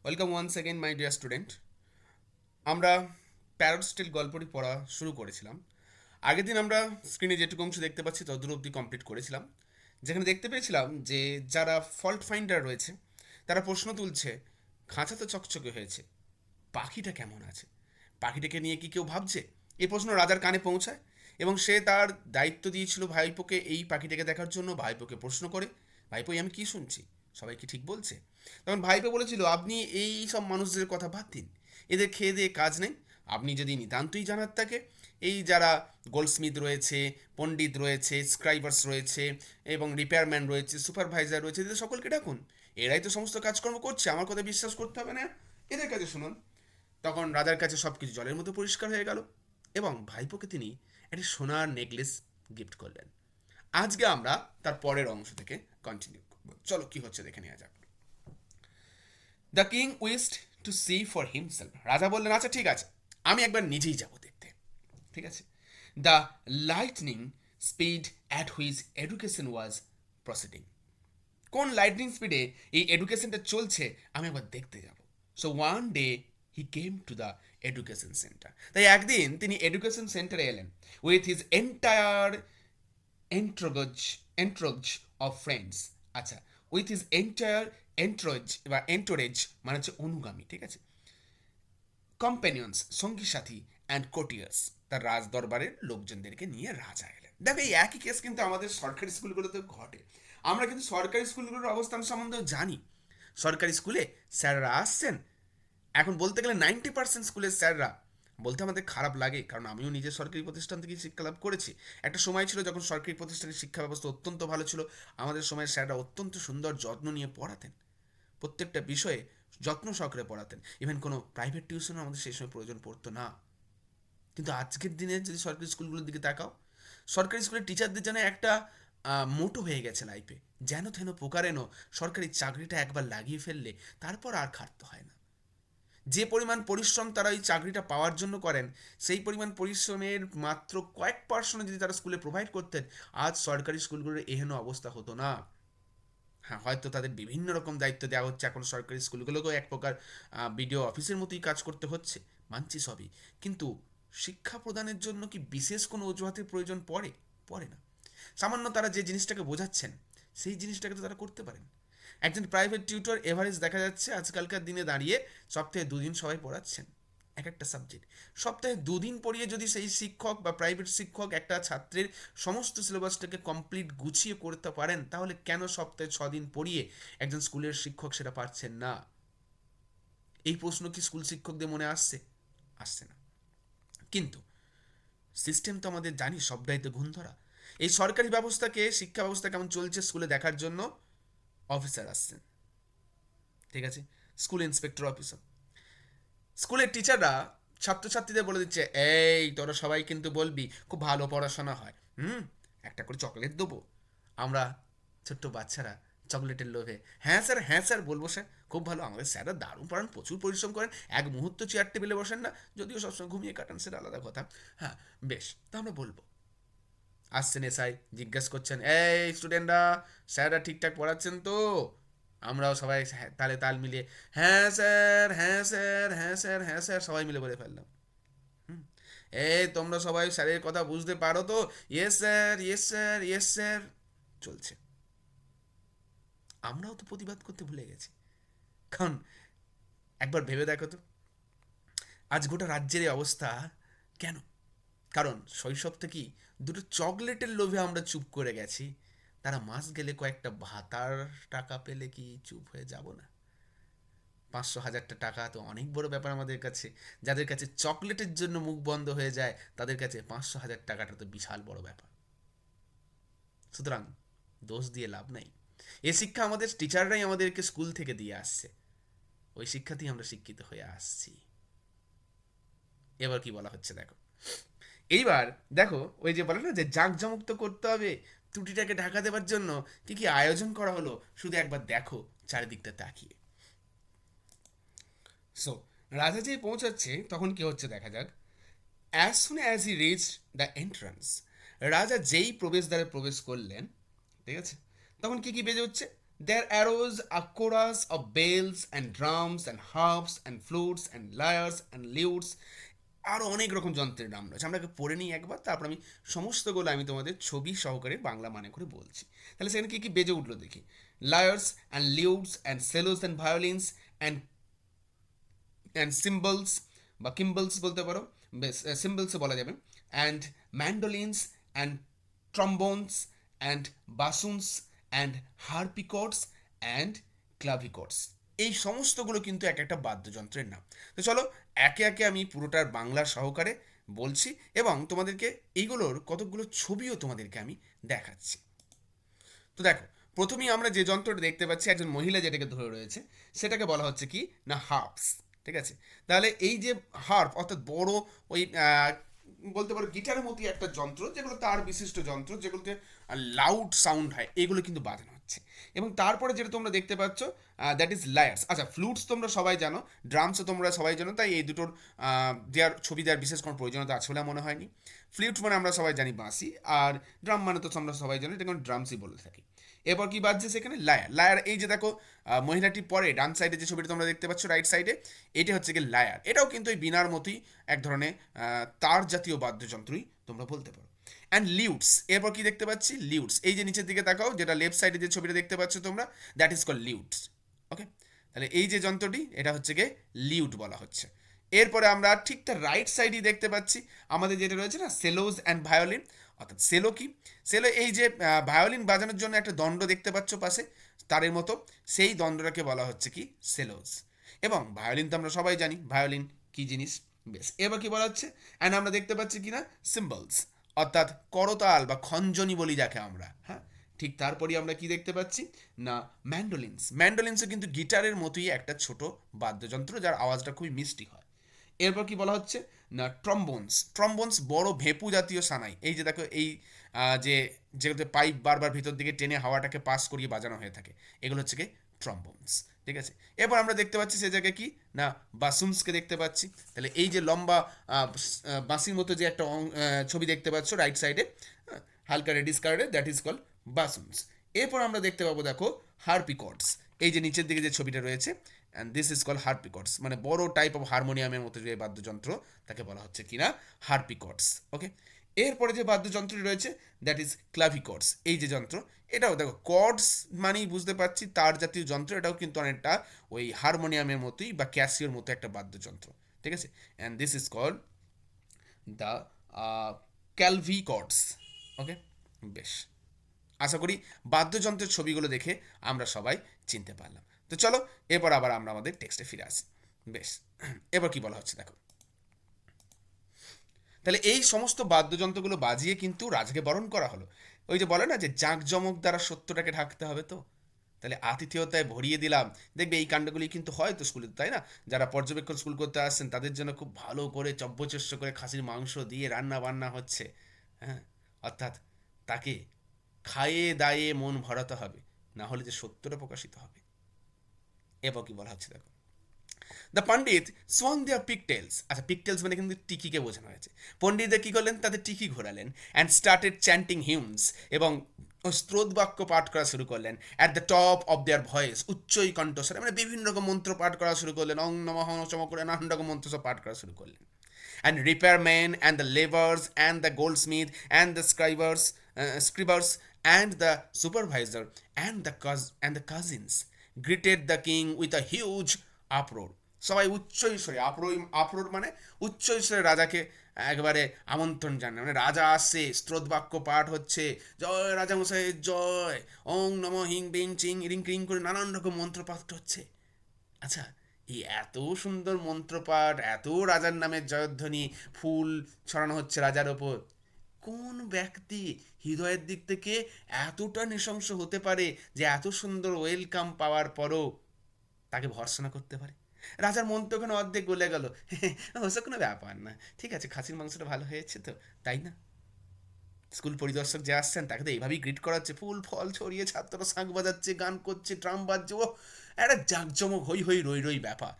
Welcome once again my dear student. আমরা প্যারোস্টিল গল্পটি পড়া শুরু করেছিলাম। আগের দিন আমরা স্ক্রিনে যেটুকু অংশ দেখতে পাচ্ছি ততদূর অবধি কমপ্লিট করেছিলাম, যেখানে দেখতে পেয়েছিলাম যে যারা ফল্ট ফাইন্ডার রয়েছে তারা প্রশ্ন তুলছে, খাঁচা তো চকচকে হয়েছে, পাখিটা কেমন আছে, পাখিটাকে নিয়ে কি কেউ ভাবছে? এই প্রশ্ন রাজার কানে পৌঁছায় এবং সে তার দায়িত্ব দিয়েছিল ভাইপোকে এই পাখিটাকে দেখার জন্য। ভাইপোকে প্রশ্ন করে, ভাইপো আমি কি শুনছি, সবাই কি ঠিক বলছে? তখন ভাইপো বলেছিল, আপনি এই সব মানুষদের কথা বাদ দিন, এদের খেয়ে দিয়ে কাজ নেই। আপনি যদি নিতান্তই জানার থাকে, এই যারা গোল্ডস্মিথ রয়েছে, পণ্ডিত রয়েছে, স্ক্রাইবার্স রয়েছে এবং রিপেয়ারম্যান রয়েছে, সুপারভাইজার রয়েছে, এদের সকলকে ডাকুন। এরাই তো সমস্ত কাজকর্ম করছে, আমার কথা বিশ্বাস করতে হবে না, এদের কাছে শুনুন। তখন রাজার কাছে সব কিছু জলের মতো পরিষ্কার হয়ে গেল এবং ভাইপোকে তিনি একটি সোনার নেকলেস গিফট করলেন। আজকে আমরা তার পরের অংশ থেকে কন্টিনিউ করব। চলো কি হচ্ছে দেখে নেওয়া যাক। The king wished to see for himself. রাজা বললেন, আচ্ছা ঠিক আছে, আমি একবার নিজেই যাব দেখতে। ঠিক আছে। The lightning speed at which education was proceeding. কোন লাইটনিং স্পিডে এই এডুকেশনটা চলছে আমি একবার দেখতে যাব। So one day he came to the education centre. তাই একদিন তিনি এডুকেশন সেন্টারে এলেন with his entire entourage entourage of friends. আচ্ছা, উইথ হিজ এন্টায়ার এন্ট্রোজ বা এন্টোরেজ মানে হচ্ছে অনুগামী, ঠিক আছে, কম্পেনিয়ন্স সঙ্গী সাথী অ্যান্ড কোটিয়ার্স, তার রাজ দরবারের লোকজনদেরকে নিয়ে রাজা এলেন। দেখো এই একই কেস কিন্তু আমাদের সরকারি স্কুলগুলোতে ঘটে। আমরা কিন্তু সরকারি স্কুলগুলোর অবস্থান সম্বন্ধেও জানি। সরকারি স্কুলে স্যাররা আসছেন, এখন বলতে গেলে 90% স্কুলের স্যাররা, বলতে আমাদের খারাপ লাগে কারণ আমিও নিজে সরকারি প্রতিষ্ঠান থেকে শিক্ষা লাভ করেছি। একটা সময় ছিল যখন সরকারি প্রতিষ্ঠানের শিক্ষা ব্যবস্থা অত্যন্ত ভালো ছিল। আমাদের সময় স্যাররা অত্যন্ত সুন্দর যত্ন নিয়ে পড়াতেন, প্রত্যেকটা বিষয়ে যত্ন সহকারে পড়াতেন। ইভেন কোনো প্রাইভেট টিউশনও আমাদের সেই সময় প্রয়োজন পড়তো না। কিন্তু আজকের দিনে যদি সরকারি স্কুলগুলোর দিকে তাকাও, সরকারি স্কুলের টিচারদের যেন একটা মোটো হয়ে গেছে লাইফে, যেন থেন পোকারেনো সরকারি চাকরিটা একবার লাগিয়ে ফেললে তারপর আর খাটতে হয় না। যে পরিমাণ পরিশ্রম তারা ওই চাকরিটা পাওয়ার জন্য করেন, সেই পরিমাণ পরিশ্রমের মাত্র কয়েক পার্সেন্ট যদি তারা স্কুলে প্রোভাইড করতেন, আজ সরকারি স্কুলগুলোর এহেন অবস্থা হতো না। হ্যাঁ, হয়তো তাদের বিভিন্ন রকম দায়িত্ব দেওয়া হচ্ছে, এখন সরকারি স্কুলগুলোকেও এক প্রকার বিডিও অফিসের মতোই কাজ করতে হচ্ছে, মানছি সবই। কিন্তু শিক্ষা প্রদানের জন্য কি বিশেষ কোনো অজুহাতের প্রয়োজন পড়ে? পড়ে না। সামান্য তারা যে জিনিসটাকে বোঝাচ্ছেন সেই জিনিসটাকে তো তারা করতে পারেন। একজন প্রাইভেট টিউটর এভারেজ দেখা যাচ্ছে আজকালকার দিনে দাঁড়িয়ে সপ্তাহে দুদিন সবাই পড়াচ্ছেন এক একটা সাবজেক্ট। সপ্তাহে দুদিন পড়িয়ে যদি সেই শিক্ষক বা প্রাইভেট শিক্ষক একটা ছাত্রের সমস্ত সিলেবাসটাকে কমপ্লিট গুছিয়ে করতে পারেন, তাহলে কেন সপ্তাহে 6 দিন পড়িয়ে একজন স্কুলের শিক্ষক সেটা পারছেন না? এই প্রশ্ন কি স্কুল শিক্ষকদের মনে আসছে? আসছে না। কিন্তু সিস্টেম তো আমাদের জানি সব দায়িত্বে ঘুণ ধরা। এই সরকারি ব্যবস্থাকে, শিক্ষা ব্যবস্থা কেমন চলছে স্কুলে দেখার জন্য অফিসার আসছেন, ঠিক আছে, স্কুল ইন্সপেক্টর অফিসার। স্কুলের টিচাররা ছাত্রছাত্রীদের বলে দিচ্ছে, এই তোরা সবাই কিন্তু বলবি খুব ভালো পড়াশোনা হয়, একটা করে চকলেট দেবো। আমরা ছোট্ট বাচ্চারা চকলেটের লোভে, হ্যাঁ স্যার হ্যাঁ স্যার বলবো স্যার, খুব ভালো, আমাদের স্যাররা দারুণ পড়ান, প্রচুর পরিশ্রম করেন, এক মুহূর্ত চেয়ার টেবিলে বসেন না, যদিও সবসময় ঘুমিয়ে কাটান সেটা আলাদা কথা। হ্যাঁ, বেশ, তা আমরা বলবো। আসছেন এসআই, জিজ্ঞেস করছেন, এই স্টুডেন্টরা, স্যাররা ঠিকঠাক পড়াচ্ছেন তো? আমরাও সবাই তালে তাল মিলিয়ে হ্যাঁ স্যার হ্যাঁ স্যার হ্যাঁ স্যার হ্যাঁ স্যার সবাই মিলে বলে ফেললাম। এই তোমরা সবাই স্যারের কথা বুঝতে পারো তো? Yes sir yes sir yes sir চলছে। আমরাও তো প্রতিবাদ করতে ভুলে গেছি। কারণ একবার ভেবে দেখো তো, আজ গোটা রাজ্যের এই অবস্থা কেন? কারণ শৈশব থেকেই দুটো চকলেটের লোভে আমরা চুপ করে গেছি। তারা মাস গেলে কয়েকটা ভাতার টাকা পেলে কি চুপ হয়ে যাব না? 500 হাজারটা টাকা তো অনেক বড় ব্যাপার আমাদের কাছে। যাদের কাছে চকলেটের জন্য মুখ বন্ধ হয়ে যায়, তাদের কাছে 500 হাজার টাকাটা তো বিশাল বড় ব্যাপার। সুতরাং দোষ দিয়ে লাভ নাই। এ শিক্ষা আমাদের টিচাররাই আমাদেরকে স্কুল থেকে দিয়ে আসছে, ওই শিক্ষাতেই আমরা শিক্ষিত হয়ে আসছি। এবার কি বলা হচ্ছে দেখো। এইবার দেখো, ওই যে বলে না যে জাঁকজমক তো করতে হবে, ত্রুটিটাকে ঢাকা দেওয়ার জন্য কি কি আয়োজন করা হলো শুধু একবার দেখো চারিদিকটা তাকিয়ে। সো রাজা যেই পৌঁছাচ্ছে তখন কি হচ্ছে দেখা যাক। As soon as he reach the entrance, রাজা যেই প্রবেশদ্বারে প্রবেশ করলেন, ঠিক আছে, তখন কি কি বেজে উঠছে? There arose a chorus of bells and drums and harps and flutes and lyres and lutes. আরও অনেক রকম যন্ত্রের নাম রয়েছে, আমরা পড়ে নিই একবার, তারপর আমি সমস্তগুলো আমি তোমাদের ছবি সহকারে বাংলা মানে করে বলছি। তাহলে সেখানে কী কী বেজে উঠলো দেখি। Lyres and lutes and cellos and violins and cymbals বা কিম্বলস বলতে পারো, বেশ সিম্বলসে বলা যাবে, and mandolins and trombones and bassoons and harpsichords and clavichords. এই সমস্তগুলো কিন্তু এক একটা বাদ্যযন্ত্রের নাম। তো চলো একে একে আমি পুরোটার বাংলার সহকারে বলছি এবং তোমাদেরকে এইগুলোর কতকগুলো ছবিও তোমাদেরকে আমি দেখাচ্ছি। তো দেখো, প্রথমেই আমরা যে যন্ত্রটা দেখতে পাচ্ছি, একজন মহিলা যেটাকে ধরে রয়েছে, সেটাকে বলা হচ্ছে কি না হার্পস। ঠিক আছে, তাহলে এই যে হার্প অর্থাৎ বড় ওই বলতে পারো গিটারের মতোই একটা যন্ত্র, যেগুলো তার বিশিষ্ট যন্ত্র, যেগুলোতে লাউড সাউন্ড হয়, এগুলো কিন্তু বাজানো হচ্ছে। এবং তারপরে যেটা তোমরা দেখতে পাচ্ছ দ্যাট ইজ লায়ার্স। আচ্ছা, ফ্লুটস তোমরা সবাই জানো, ড্রামসও তোমরা সবাই জানো, তাই এই দুটোর দেওয়ার ছবি দেওয়ার বিশেষ কোনো প্রয়োজনীয়তা আছে বলে মনে হয়নি। ফ্লুট মানে আমরা সবাই জানি বাঁশি, আর ড্রাম মানে তো আমরা সবাই জানি এটা ড্রামসই বলে থাকি। এরপর কি বাজছে সেখানে লায়ার। লায়ার এই যে দেখো মহিলাটি পরে ডান সাইডে যে ছবিটা তোমরা দেখতে পাচ্ছ রাইট সাইডে, এটা হচ্ছে কি লায়ার। এটাও কিন্তু এই বিনার মতোই এক ধরনের তার জাতীয় বাদ্যযন্ত্রই তোমরা বলতে পারো। অ্যান্ড লিউটস, এরপর কি দেখতে পাচ্ছি লিউটস, এই যে নিচের দিকে তাকাও, যেটা লেফট সাইডে যে ছবিটা দেখতে পাচ্ছ তোমরা, দ্যাট ইজ কল লিউটস। ওকে, তাহলে এই যে যন্ত্রটি এটা হচ্ছে গিয়ে লিউট বলা হচ্ছে। এরপরে আমরা ঠিক তার রাইট সাইডেই দেখতে পাচ্ছি আমাদের যেটা রয়েছে না সেলোজ অ্যান্ড ভায়োলিন। অর্থাৎ সেলো কি, সেলো এই যে ভায়োলিন বাজানোর জন্য একটা দণ্ড দেখতে পাচ্ছ পাশে তারের মতো, সেই দণ্ডটাকে বলা হচ্ছে কি সেলোজ। এবং ভায়োলিন তো আমরা সবাই জানি ভায়োলিন কি জিনিস। বেশ, এবার কি বলা হচ্ছে, অ্যান্ড আমরা দেখতে পাচ্ছি কি না সিম্বলস, অর্থাৎ করতাল বা খঞ্জনি বলি যাকে আমরা, হ্যাঁ। ঠিক তারপরই আমরা কি দেখতে পাচ্ছি না ম্যান্ডোলিনস। ম্যান্ডোলিনসও কিন্তু গিটারের মতোই একটা ছোট বাদ্যযন্ত্র, যার আওয়াজটা খুবই মিষ্টি হয়। এরপর কি বলা হচ্ছে না ট্রম্বোনস। ট্রম্বোনস বড় ভেপু জাতীয় সানাই, এই যে দেখো এই যে যেগুলোতে পাইপ বারবার ভিতর দিকে টেনে হাওয়াটাকে পাস করিয়ে বাজানো হয়ে থাকে, এগুলো হচ্ছে কি ট্রম্বোনস। ঠিক আছে, এরপর আমরা দেখতে পাচ্ছি সে জায়গায় কি না বাসুনসকে দেখতে পাচ্ছি। তাহলে এই যে লম্বা বাঁশির মতো যে একটা ছবি দেখতে পাচ্ছ রাইট সাইডে হালকা রেডিস কালারে, দ্যাট ইজ কল বাসুনস। এরপর আমরা দেখতে পাবো দেখো হার্পিকর্ডস, এই যে নিচের দিকে যে ছবিটা রয়েছে, অ্যান্ড দিস ইজ কল হার্পিকর্ডস, মানে বড় টাইপ অফ হারমোনিয়ামের মতো যে বাদ্যযন্ত্র তাকে বলা হচ্ছে কিনা হার্পিকর্ডস। ওকে, এরপরে যে বাদ্যযন্ত্রটি রয়েছে দ্যাট ইজ ক্লাভিকর্ডস। এই যে যন্ত্র, এটাও দেখো কর্ডস মানেই বুঝতে পারছি তার জাতীয় যন্ত্র, এটাও কিন্তু অনেকটা ওই হারমোনিয়ামের মতোই বা ক্যাসিওর মতো একটা বাদ্যযন্ত্র। ঠিক আছে, and this is call the clavichords. Okay, বেশ, আশা করি বাদ্যযন্ত্রের ছবিগুলো দেখে আমরা সবাই চিনতে পারলাম। তো চলো এরপর আবার আমরা আমাদের টেক্সটে ফিরে আসি। বেশ, এবার কি বলা হচ্ছে দেখো, তাহলে এই সমস্ত বাদ্যযন্ত্রগুলো বাজিয়ে কিন্তু রাজাকে বরণ করা হলো। ওই যে বলে না যে জাঁকজমক দ্বারা সত্যটাকে ঢাকতে হবে, তো তাহলে আতিথেয়তায় ভরিয়ে দিলাম। দেখবে এই কাণ্ডগুলি কিন্তু হয় তো স্কুলে, তাই না? যারা পর্যবেক্ষণ স্কুল করতে আসছেন তাদের জন্য খুব ভালো করে চব্যচেষ্ট করে খাসির মাংস দিয়ে রান্না বান্না হচ্ছে, হ্যাঁ। অর্থাৎ তাকে খাইয়ে দাইয়ে মন ভরাতে হবে, না হলে যে সত্যটা প্রকাশিত হবে। এবার কি বলা হচ্ছে দেখো, দ্য পণ্ডিত সোয়াং দেয়ার পিকটেলস। আচ্ছা, পিকটেলস মানে কিন্তু টিকিকে বোঝানো হয়েছে। পণ্ডিতদের কী করলেন, তাদের টিকি ঘোরালেন, অ্যান্ড স্টার্টেড চ্যান্টিং হিমস, এবং স্রোত বাক্য পাঠ করা শুরু করলেন। At the top of their voice, উচ্চই কণ্ঠস্বরে, মানে বিভিন্ন রকম মন্ত্র পাঠ করা শুরু করলেন, অং নমঃ চম করে নানান রকম মন্ত্র সব পাঠ করা শুরু করলেন। And repairmen and the laborers and the goldsmith and the scribers and the supervisor and the cousins greeted the king with a huge uproar. সবাই উচ্চ ঈশ্বরে আপ্রোর মানে উচ্চ ঈশ্বরে রাজাকে একবারে আমন্ত্রণ জানায়, মানে রাজা আসছে, স্ত্রোত বাক্য পাঠ হচ্ছে, জয় রাজা মশাইয়ের জয়, ওং নম হিং বিং চিং রিং ক্রিং করে নানান রকম মন্ত্র পাঠ হচ্ছে। আচ্ছা, এই এত সুন্দর মন্ত্রপাঠ, এত রাজার নামের জয়ধ্বনি, ফুল ছড়ানো হচ্ছে রাজার ওপর, কোন ব্যক্তি হৃদয়ের দিক থেকে এতটা নৃশংস হতে পারে যে এত সুন্দর ওয়েলকাম পাওয়ার পরও তাকে ভর্ৎসনা করতে পারে? রাজার মন তো ওখানে অর্ধেক গলে গেল, ওসব কোনো ব্যাপার না, ঠিক আছে খাসির মাংসটা ভালো হয়েছে তো, তাই না? স্কুল পরিদর্শক যে আসছেন তাকে তো এইভাবেই গ্রিট করা হচ্ছে, ফুল ফল ছড়িয়ে ছাত্ররা শাঁখ বাজাচ্ছে, গান করছে, ড্রাম বাজছে, ও একটা জাঁকজমক হই হই রই রই ব্যাপার।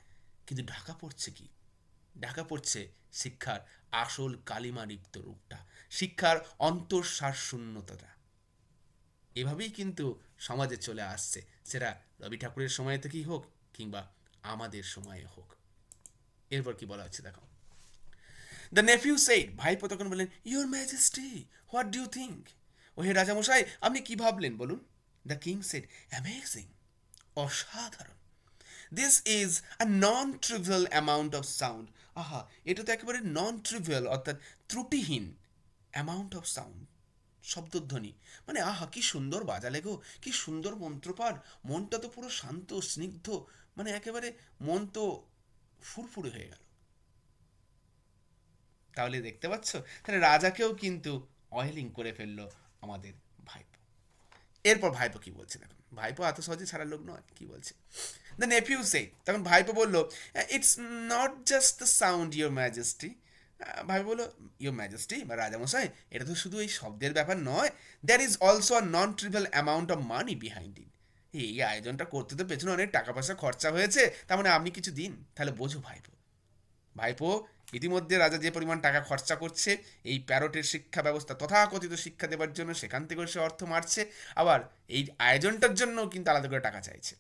কিন্তু ঢাকা পড়ছে কি, ঢাকা পড়ছে শিক্ষার আসল কালিমালিপ্ত রূপটা, শিক্ষার অন্তঃসার শূন্যতাটা। এভাবেই কিন্তু সমাজে চলে আসছে, সেটা রবি ঠাকুরের সময় থেকেই হোক কিংবা আমাদের সময়ে হোক। এরপর কি বলা হচ্ছে দেখো, দ্য নেফিউ সেইড, ভাইপো তখন বললেন, your majesty, what do you think? ও হে রাজামশাই, আপনি কি ভাবলেন বলুন? দ্য কিং সেড, অ্যামেজিং, অসাধারণ। This is a non trivial amount of sound. আহা, এটা তো একেবারে নন ট্রিভিয়াল অর্থাৎ ত্রুটিহীন অ্যামাউন্ট অফ সাউন্ড, শব্দধ্বনি। মানে আহা, কি সুন্দর বাজালে গো, কি সুন্দর মন্ত্রপাঠ, মনটা তো পুরো শান্ত স্নিগ্ধ, মানে একেবারে মন তো ফুরফুরে হয়ে গেল। তাহলে দেখতে পাচ্ছ, তাহলে রাজাকেও কিন্তু অয়েলিং করে ফেললো আমাদের ভাইপো। এরপর ভাইপো কি বলছে দেখুন, ভাইপো এত সহজে ছাড়ার লোক নয়, কি বলছে, দ্য নেফিউ সে, তখন ভাইপো বললো, it's not just the sound your majesty. ভাইপো বললো, ইয়োর ম্যাজেস্টি বা রাজামশাই, এটা তো শুধু এই শব্দের ব্যাপার নয়, there is also a non trivial amount of money behind it. এই আয়োজনটা করতে তো পেছনে অনেক টাকা পয়সা খরচা হয়েছে, তার মানে আপনি কিছু দিন, তাহলে বোঝো ভাইপো। ভাইপো, ইতিমধ্যে রাজা যে পরিমাণ টাকা খরচা করছে এই প্যারোটের শিক্ষা ব্যবস্থা তথাকথিত শিক্ষা দেওয়ার জন্য, সেখান থেকে সে অর্থ মারছে, আবার এই আয়োজনটার জন্য কিন্তু আলাদা করে টাকা চাইছে।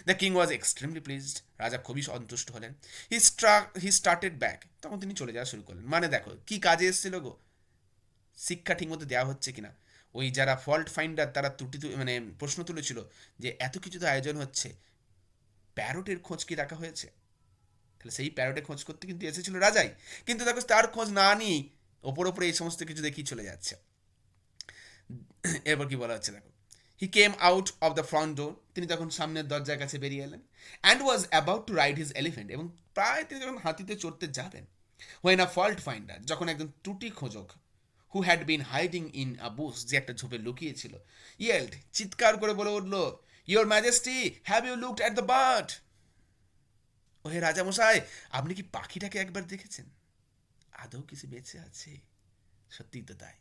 The king was extremely pleased, রাজা খুবই সন্তুষ্ট হলেন। হি স্টার্টেড ব্যাক, তখন তিনি চলে যাওয়া শুরু করলেন। মানে দেখো কি কাজে এসেছিল গো, শিক্ষা ঠিকমতো দেওয়া হচ্ছে কিনা। ওই যারা ফল্ট ফাইন্ডার তারা মানে প্রশ্ন তুলেছিল যে এত কিছু তো আয়োজন হচ্ছে, প্যারোটের খোঁজ কি রাখা হয়েছে? তাহলে সেই প্যারোটে খোঁজ করতে কিন্তু এসেছিল রাজাই, কিন্তু দেখো তার খোঁজ না নিয়েই ওপর ওপরে এই সমস্ত কিছু দেখেই চলে যাচ্ছে। এরপর কি বলা হচ্ছে দেখো, he came out of the front door, তিনি তখন সামনের দরজার কাছে বেরিয়ে এলেন, and was about to ride his elephant, এবং প্রায় তিনি যখন হাতিতে চড়তে যাবেন, হোয়েন আ ফল্ট ফাইন্ডার, যখন একজন ত্রুটি খোঁজক, who had been hiding in a bush, যে একটা ঝোপে লুকিয়েছিল, ইয়েল্ড, চিৎকার করে বলে উঠল, your majesty, have you looked at the bird? ও হে রাজামশাই, আপনি কি পাখিটাকে একবার দেখেছেন? আদৌ কিছু বেঁচে আছে? সত্যিই তো তাই।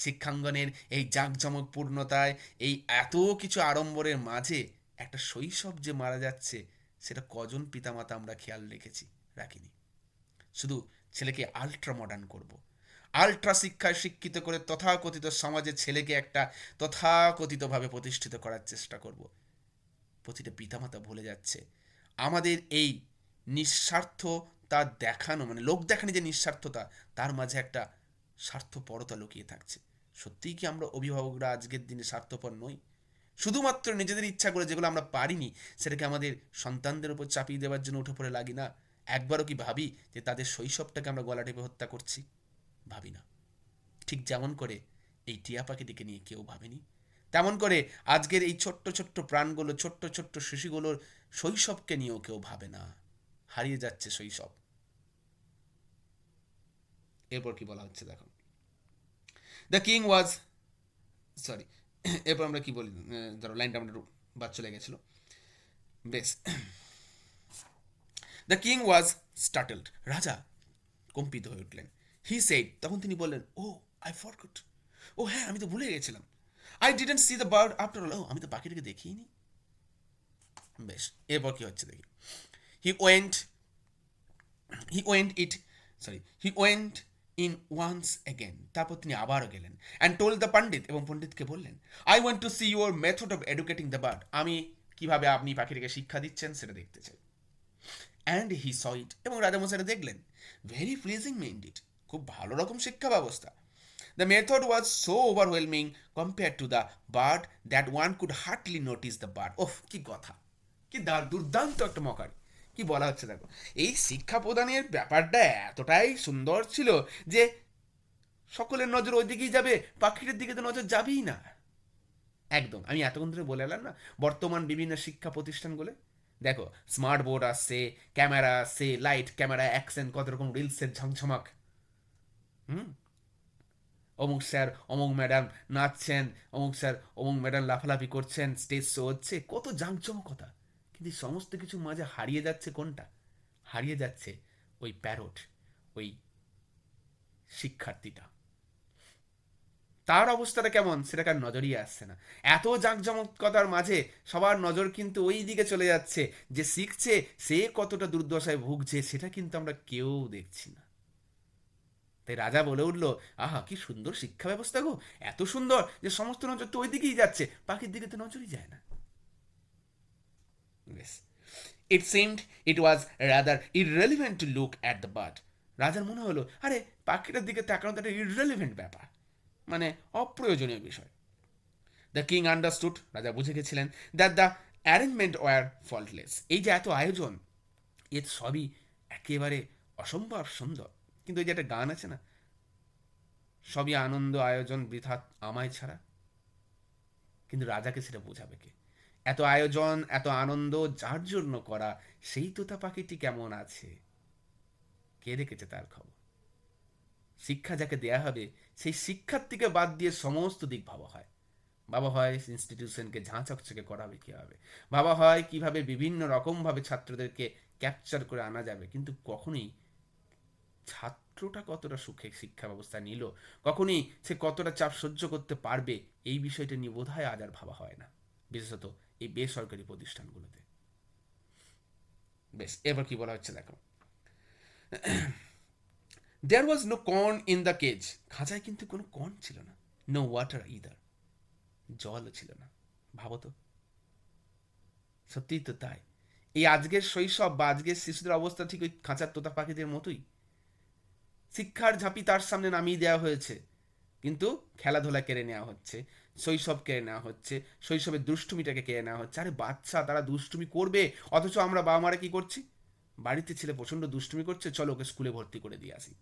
শিক্ষাঙ্গনের এই জাঁকজমক পূর্ণতায়, এই এত কিছু আড়ম্বরের মাঝে একটা শৈশব যে মারা যাচ্ছে, সেটা কজন পিতামাতা আমরা খেয়াল রেখেছি? রাখিনি। শুধু ছেলেকে আল্ট্রা মডার্ন করব, আল্ট্রা শিক্ষায় শিক্ষিত করে তথাকথিত সমাজে ছেলেকে একটা তথাকথিতভাবে প্রতিষ্ঠিত করার চেষ্টা করব। প্রতিটা পিতামাতা ভুলে যাচ্ছে আমাদের এই নিঃস্বার্থতা দেখানো, মানে লোক দেখানো যে নিঃস্বার্থতা, তার মাঝে একটা স্বার্থপরতা লুকিয়ে থাকছে। সত্যিই কি আমরা অভিভাবকরা আজকের দিনে স্বার্থপর নই? শুধুমাত্র নিজেদের ইচ্ছা করে যেগুলো আমরা পারিনি, সেটাকে আমাদের সন্তানদের উপর চাপিয়ে দেওয়ার জন্য উঠে পড়ে লাগি না? একবারও কি ভাবি যে তাদের শৈশবটাকে আমরা গলা টিপে হত্যা করছি? ভাবি না। ঠিক যেমন করে এই টিয়া পাখিটিকে নিয়ে কেউ ভাবেনি, তেমন করে আজকের এই ছোট্ট ছোট্ট প্রাণগুলো, ছোট্ট ছোট্ট শিশুগুলোর শৈশবকে নিয়েও কেউ ভাবে না। হারিয়ে যাচ্ছে শৈশব। এরপর কি বলা হচ্ছে দেখো, দ্য কিং ওয়াজ, সরি, এরপর আমরা কি বলি, ধরো লাইনটা আমরা বাদ চলে গেছিল, বেশ। দ্য কিং ওয়াজ স্টার্টলড, রাজা কম্পিত হয়ে উঠলেন। হি সেড, তখন তিনি বললেন, ও আই ফরগট, ও হ্যাঁ, আমি তো ভুলে গেছিলাম। I didn't see the bird after all, ও আমি তো পাখিটাকে দেখিনি। বেশ, এরপর কি হচ্ছে দেখি, he went he went it he went in once again, তারপর তিনি আবারও গেলেন, অ্যান্ড টোল্ড দ্য পণ্ডিত, এবং পণ্ডিতকে বললেন, I want to see your method of educating the bird, আমি কিভাবে আপনি পাখিটাকে শিক্ষা দিচ্ছেন সেটা দেখতে চাই। অ্যান্ড হি স ইট, এবং রাজামশাইরা দেখলেন, ভেরি প্লিজিং মেইন্ড ইট, খুব ভালো রকম শিক্ষা ব্যবস্থা। The method was so overwhelming compare to the bird that one could hardly notice the bird. ওহ, কি কথা, কি দুর্দান্ত একটা মকারি। কি বলা হচ্ছে দেখো, এই শিক্ষা প্রদানের ব্যাপারটা এতটাই সুন্দর ছিল যে সকলের নজর ওই দিকেই যাবে, পাখিটার দিকে তো নজর যাবেই না। একদম, আমি এতক্ষণ ধরে বলে এলাম না, বর্তমান বিভিন্ন শিক্ষা প্রতিষ্ঠানগুলো দেখো, স্মার্ট বোর্ড আসছে, ক্যামেরা আসছে, লাইট, ক্যামেরা, অ্যাকশন, কত রকম রিলসের ঝকঝমাক। হুম, অমুক স্যার অমুক ম্যাডাম নাচছেন, অমুক স্যার অমুক ম্যাডাম লাফালাফি করছেন, স্টেজ শো হচ্ছে, কত জাঁকজমকতা। কিন্তু সমস্ত কিছু মাঝে হারিয়ে যাচ্ছে কোনটা? হারিয়ে যাচ্ছে ওই প্যারট, ওই শিক্ষার্থীটা। তার অবস্থাটা কেমন সেটা কার নজরই আসছে না। এত জাঁকজমকতার মাঝে সবার নজর কিন্তু ওই দিকে চলে যাচ্ছে, যে শিখছে সে কতটা দুর্দশায় ভুগছে সেটা কিন্তু আমরা কেউ দেখছি না। তাই রাজা বলে উঠল, আহা কি সুন্দর শিক্ষা ব্যবস্থা গো, এত সুন্দর যে সমস্ত নজর তো ওই দিকেই যাচ্ছে, পাখির দিকে তো নজরই যায় না। বেশ, it seemed it was rather irrelevant to look at the bird. রাজার মনে হলো, আরে পাখিটার দিকে তাকানো তো একটা ইররেলিভেন্ট ব্যাপার, মানে অপ্রয়োজনীয় বিষয়। দ্য কিং আন্ডারস্টুড, রাজা বুঝে গেছিলেন, দ্যাট দ্য অ্যারেঞ্জমেন্ট ওয়ার ফল্টলেস, এই যে এত আয়োজন, এর সবই একেবারে অসম্ভব সুন্দর। কিন্তু ওই যে একটা গান আছে না, সবই আনন্দ আয়োজন বৃথা আমায় ছাড়া। কিন্তু রাজাকে সেটা বোঝাবে কে? এত আয়োজন এত আনন্দ যার জন্য করা, সেই তোতা পাখিটি কেমন আছে, কে রেখেছে তার খবর? শিক্ষা যাকে দেয়া হবে, সেই শিক্ষার্থীকে বাদ দিয়ে সমস্ত দিক ভাবা হয়। ভাবা হয় ইনস্টিটিউশনকে ঝাঁ চকচকে করাবে কীভাবে, ভাবা হয় কিভাবে বিভিন্ন রকমভাবে ছাত্রদেরকে ক্যাপচার করে আনা যাবে, কিন্তু কখনোই ছাত্রটা কতটা সুখে শিক্ষা ব্যবস্থা নিল, কখনই সে কতটা চাপ সহ্য করতে পারবে, এই বিষয়টা নিয়ে বোধহয় আজ আর ভাবা হয় না, বিশেষত এই বেসরকারি প্রতিষ্ঠানগুলোতে। বেশ, এবার কি বলা হচ্ছে দেখো, there was no corn in the cage, খাঁচায় কিন্তু কোনো কর্ন ছিল না, নো ওয়াটার ইদার, জলও ছিল না। ভাবো তো, সত্যিই তো তাই। এই আজকের শৈশব বা আজকের শিশুদের অবস্থা ঠিক ওই খাঁচার তোতা পাখিদের মতোই। শিক্ষার ঝাঁপি তার সামনে নামিয়ে দেওয়া হয়েছে, কিন্তু খেলাধুলা কেড়ে নেওয়া হচ্ছে, শৈশব কেড়ে নেওয়া হচ্ছে, শৈশবের দুষ্টুমিটাকে কেড়ে নেওয়া হচ্ছে। আরে বাচ্চা, তারা দুষ্টুমি করবে, অথচ আমরা বাবা মারা কি করছি, বাড়িতে ছেলে প্রচণ্ড দুষ্টুমি করছে, চলো ওকে স্কুলে ভর্তি করে দিয়ে আসি।